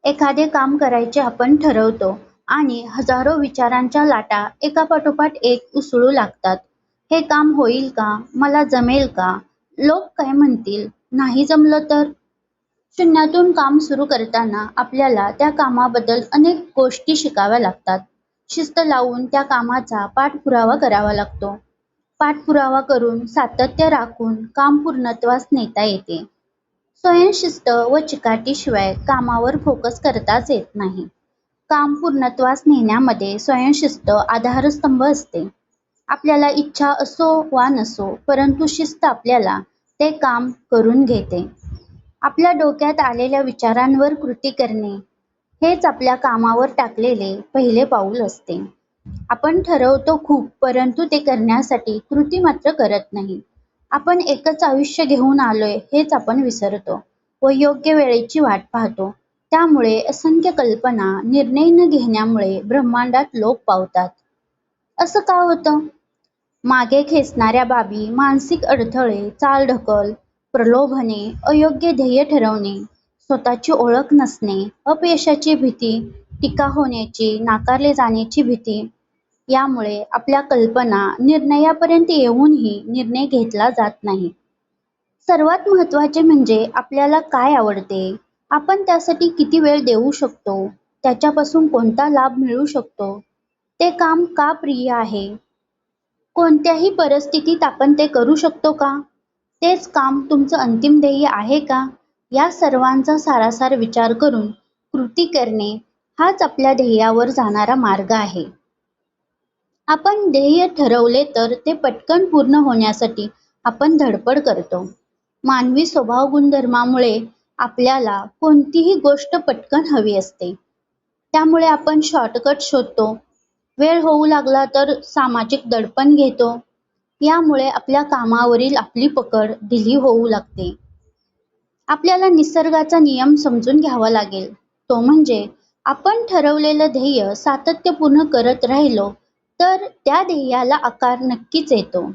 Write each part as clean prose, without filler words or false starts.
एखादे काम करायचे आपण ठरवतो आणि हजारो विचारांच्या लाटा एकापाठोपाठ एक उसळू लागतात. हे काम होईल का? मला जमेल का? लोक काय म्हणतील? नाही जमलं तर? शून्यातून काम सुरू करताना आपल्याला त्या कामाबद्दल अनेक गोष्टी शिकाव्या लागतात. शिस्त लावून त्या कामाचा पाठपुरावा करावा लागतो. पाठपुरावा करून सातत्य राखून काम पूर्णत्वास नेता येते. स्वयंशिस्त व चिकाटीशिवाय कामावर फोकस करताच येत नाही. काम पूर्णत्वास नेण्यामध्ये स्वयंशिस्त आधारस्तंभ असते. आपल्याला इच्छा असो वा नसो, परंतु शिस्त आपल्याला ते काम करून घेते. आपल्या डोक्यात आलेल्या विचारांवर कृती करणे हेच आपल्या कामावर टाकलेले पहिले पाऊल असते. आपण ठरवतो खूप, परंतु ते करण्यासाठी कृती मात्र करत नाही. आपण एकच आयुष्य घेऊन आलोय हेच आपण विसरतो व योग्य वेळेची वाट पाहतो. त्यामुळे असंख्य कल्पना, निर्णय न घेण्यामुळे ब्रह्मांडात लोप पावतात. असं का होतं? मागे खेचणाऱ्या बाबी, मानसिक अडथळे, चालढकल, प्रलोभने, अयोग्य ध्येय ठरवणे, स्वतःची ओळख नसणे, अपयशाची भीती, टीका होण्याची, नाकारले जाण्याची भीती यामुळे आपल्या कल्पना निर्णयापर्यंत येऊनही निर्णय घेतला जात नाही. सर्वात महत्त्वाचे म्हणजे आपल्याला काय आवडते, आपण त्यासाठी किती वेळ देऊ शकतो, त्याच्यापासून कोणता लाभ मिळू शकतो, ते काम का प्रिय आहे, कोणत्याही परिस्थितीत आपण ते करू शकतो का, तेच काम तुमचं अंतिम ध्येय आहे का, या सर्वांचा सारासार विचार करून कृती करणे हाच आपल्या ध्येयावर जाणारा मार्ग आहे. आपण ध्येय ठरवले तर ते पटकन पूर्ण होण्यासाठी आपण धडपड करतो. मानवी स्वभाव गुणधर्मामुळे आपल्याला कोणतीही गोष्ट पटकन हवी असते. त्यामुळे आपण शॉर्टकट शोधतो. वेळ होऊ लागला तर सामाजिक दडपण घेतो. यामुळे आपल्या कामावरील आपली पकड ढिली होऊ लागते. आपल्याला निसर्गाचा नियम समजून घ्यावा लागेल. तो म्हणजे आपण ठरवलेलं ध्येय सातत्यपूर्ण करत राहिलो तर त्या ध्येयाला आकार नक्कीच येतो.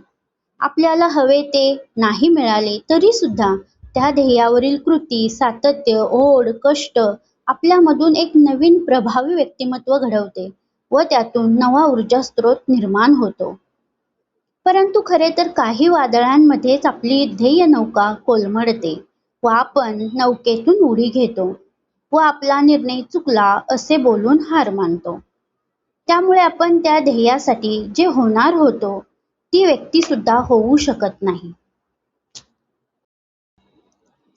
आपल्याला हवे ते नाही मिळाले तरी सुद्धा त्या ध्येयावरील कृती, सातत्य, ओढ, कष्ट आपल्यामधून एक नवीन प्रभावी व्यक्तिमत्व घडवते व त्यातून नवा ऊर्जा स्रोत निर्माण होतो. परंतु खरे तर काही वादळांमध्येच आपली ध्येय नौका कोलमडते व आपण नौकेतून उडी घेतो व आपला निर्णय चुकला असे बोलून हार मानतो. त्यामुळे आपण त्या ध्येयासाठी जे होणार होतो ती व्यक्ती सुद्धा होऊ शकत नाही.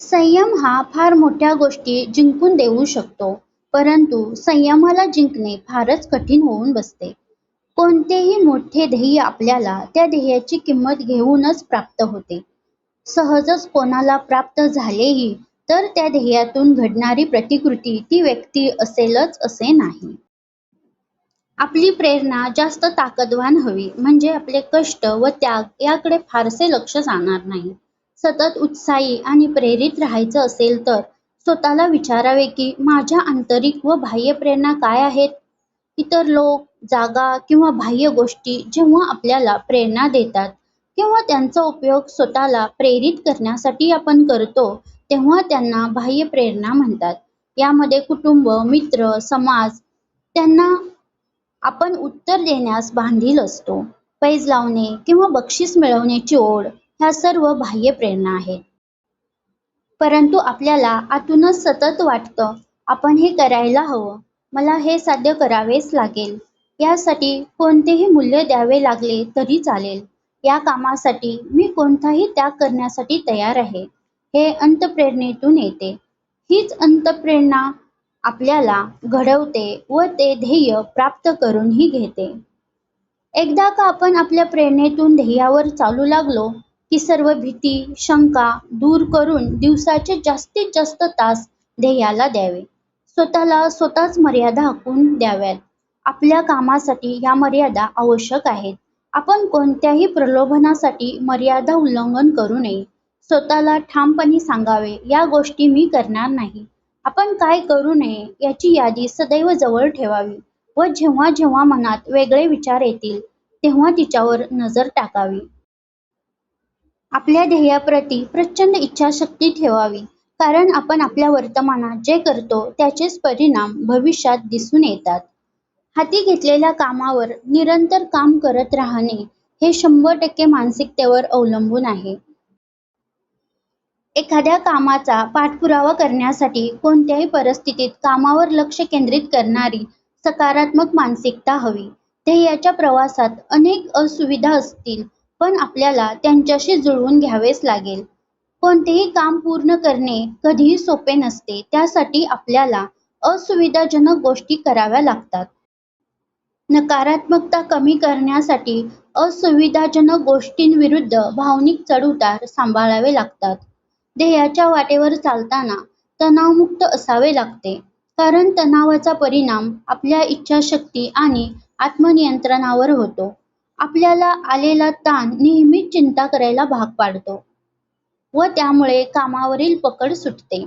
संयम हा फार मोठ्या गोष्टी जिंकून देऊ शकतो, परंतु संयमाला जिंकणे फारच कठीण होऊन बसते. कोणतेही मोठे ध्येय आपल्याला त्या ध्येयाची किंमत घेऊनच प्राप्त होते. सहजच कोणाला प्राप्त झालेही तर त्या ध्येयातून घडणारी प्रतिकृती ती व्यक्ती असेलच असे नाही. आपली प्रेरणा जास्त ताकदवान हवी, म्हणजे आपले कष्ट व त्याग याकडे फारसे लक्ष जाणार नाही. सतत उत्साही आणि प्रेरित राहायचं असेल तर स्वतःला विचारावे की माझ्या आंतरिक व बाह्य प्रेरणा काय आहेत. इतर लोक, जागा किंवा बाह्य गोष्टी जेव्हा आपल्याला प्रेरणा देतात किंवा त्यांचा उपयोग स्वतःला प्रेरित करण्यासाठी आपण करतो तेव्हा त्यांना बाह्य प्रेरणा म्हणतात. यामध्ये कुटुंब, मित्र, समाज त्यांना आपण उत्तर देण्यास बांधील असतो. पैज लावणे किंवा बक्षीस मिळवण्याची ओढ ह्या सर्व बाह्य प्रेरणा आहेत. परंतु आपल्याला आतूनच सतत वाटतं आपण हे करायला हवं, मला हे साध्य करावेच लागेल, यासाठी कोणतेही मूल्य द्यावे लागले तरी चालेल, या कामासाठी मी कोणताही त्याग करण्यासाठी तयार आहे, हे अंतःप्रेरणेतून येते. हीच अंतःप्रेरणा आपल्याला घडवते व ते ध्येय प्राप्त करूनही घेते. एकदा का आपण आपल्या प्रेरणेतून ध्येयावर चालू लागलो की सर्व भीती, शंका दूर करून दिवसाचे जास्तीत जास्त तास ध्येयाला द्यावे. स्वतःला स्वतःच मर्यादा आखून द्याव्यात. आपल्या कामासाठी या मर्यादा आवश्यक आहेत. आपण कोणत्याही प्रलोभनासाठी मर्यादा उल्लंघन करू नये. स्वतःला ठामपणे सांगावे, या गोष्टी मी करणार नाही. आपण काय करू नये याची यादी सदैव जवळ ठेवावी व जेव्हा जेव्हा मनात वेगळे विचार येतील तेव्हा तिच्यावर नजर टाकावी. आपल्या ध्येयाप्रती प्रचंड इच्छाशक्ती ठेवावी. कारण आपण आपल्या वर्तमानात जे करतो त्याचेच परिणाम भविष्यात दिसून येतात. हाती घेतलेल्या कामावर निरंतर काम करत राहणे हे 100% मानसिकतेवर अवलंबून आहे. एखाद्या कामाचा पाठपुरावा करण्यासाठी कोणत्याही परिस्थितीत कामावर लक्ष केंद्रित करणारी सकारात्मक मानसिकता हवी. ध्येयाच्या प्रवासात अनेक असुविधा असतील, पण आपल्याला त्यांच्याशी जुळवून घ्यावेच लागेल. कोणतेही काम पूर्ण करणे कधीही सोपे नसते. त्यासाठी आपल्याला असुविधाजनक गोष्टी कराव्या लागतात. नकारात्मकता कमी करण्यासाठी असुविधाजनक गोष्टींविरुद्ध भावनिक चढ-उतार सांभाळावे लागतात. ध्येयाच्या वाटेवर चालताना तणावमुक्त असावे लागते, कारण तणावाचा परिणाम आपल्या इच्छाशक्ती आणि आत्मनियंत्रणावर होतो. आपल्याला आलेला ताण नेहमीच चिंता करायला भाग पाडतो व त्यामुळे कामावरील पकड सुटते.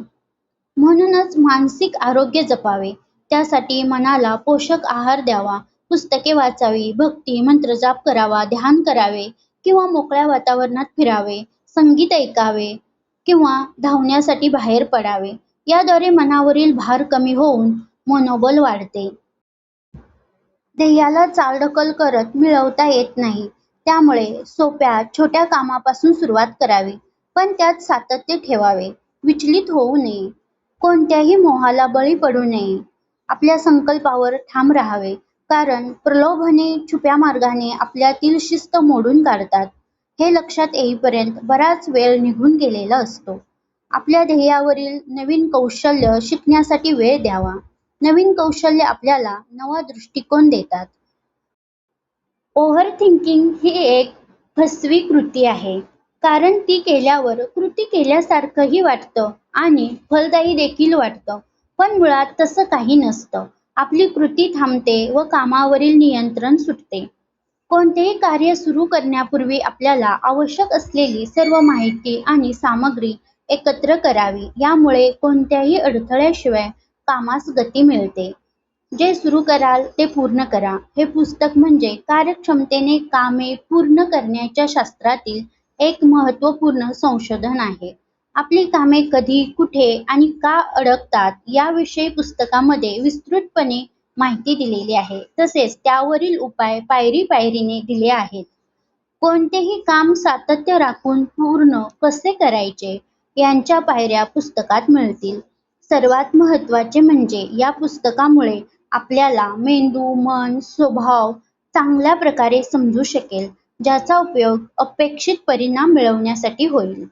म्हणूनच मानसिक आरोग्य जपावे, त्यासाठी मनाला पोषक आहार द्यावा, पुस्तके वाचावी, भक्ती, मंत्रजाप करावा, ध्यान करावे किंवा मोकळ्या वातावरणात फिरावे, संगीत ऐकावे किंवा धावण्यासाठी बाहेर पडावे. याद्वारे मनावरील भार कमी होऊन मनोबल वाढते. ध्येयाला चालढकल करत मिळवता येत नाही. त्यामुळे सोप्या, छोट्या कामापासून सुरुवात करावी, पण त्यात सातत्य ठेवावे. विचलित होऊ नये. कोणत्याही मोहाला बळी पडू नये. आपल्या संकल्पावर ठाम राहावे, कारण प्रलोभने छुप्या मार्गाने आपल्यातील शिस्त मोडून काढतात. हे लक्षात येईपर्यंत बराच वेळ निघून गेलेला असतो. आपल्या ध्येयावरील नवीन कौशल्य शिकण्यासाठी वेळ द्यावा. नवीन कौशल्य आपल्याला नवा दृष्टिकोन देतात. ओव्हर थिंकिंग ही एक फसवी कृती आहे, कारण ती केल्यावर कृती केल्यासारखंही वाटतं आणि फलदायी देखील वाटतं, पण मुळात तसं काही नसतं. आपली कृती थांबते व कामावरील नियंत्रण सुटते. कोणतेही कार्य सुरू करण्यापूर्वी आपल्याला आवश्यक असलेली सर्व माहिती आणि सामग्री एकत्र करावी. यामुळे कोणत्याही अडथळ्याशिवाय कामास गती मिळते. जे सुरू कराल ते पूर्ण करा. हे पुस्तक म्हणजे कार्यक्षमतेने कामे पूर्ण करण्याच्या शास्त्रातील एक महत्त्वपूर्ण संशोधन आहे. आपली कामे कधी, कुठे आणि का अडकतात याविषयी पुस्तकामध्ये विस्तृतपणे माहिती दिलेली आहे. तसेच त्यावरील उपाय पायरी-पायरीने दिले आहेत. कोणतेही काम सातत्य राखून पूर्ण कसे करायचे यांच्या पायऱ्या पुस्तकात मिळतील. सर्वात महत्त्वाचे म्हणजे या पुस्तकामुळे आपल्याला मेंदू, मन, स्वभाव चांगल्या प्रकारे समजू शकेल, ज्याचा उपयोग अपेक्षित परिणाम मिळवण्यासाठी होईल.